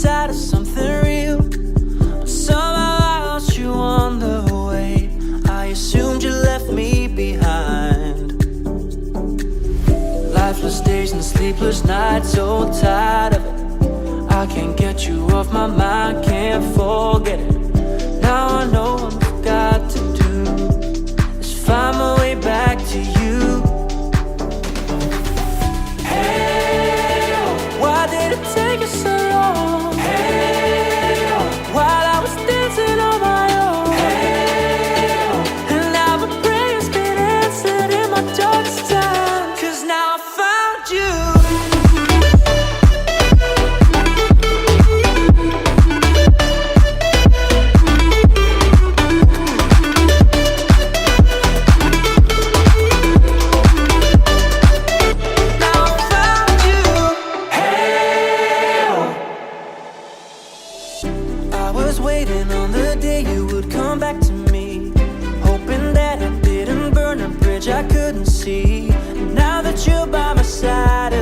tired of something real, but somehow I lost you on the way. I assumed you left me behind. Lifeless days and sleepless nights, so tired of it. I can't get you off my mind, can't forget it. Now I know what I've got to do is find my way back to you. Hey, why did it take you so long? Hey, while I was dancing on my own. Hey, and now my prayers been answered in my darkest time, 'cause now I found you. Waiting on the day you would come back to me, hoping that I didn't burn a bridge I couldn't see. And now that you're by my side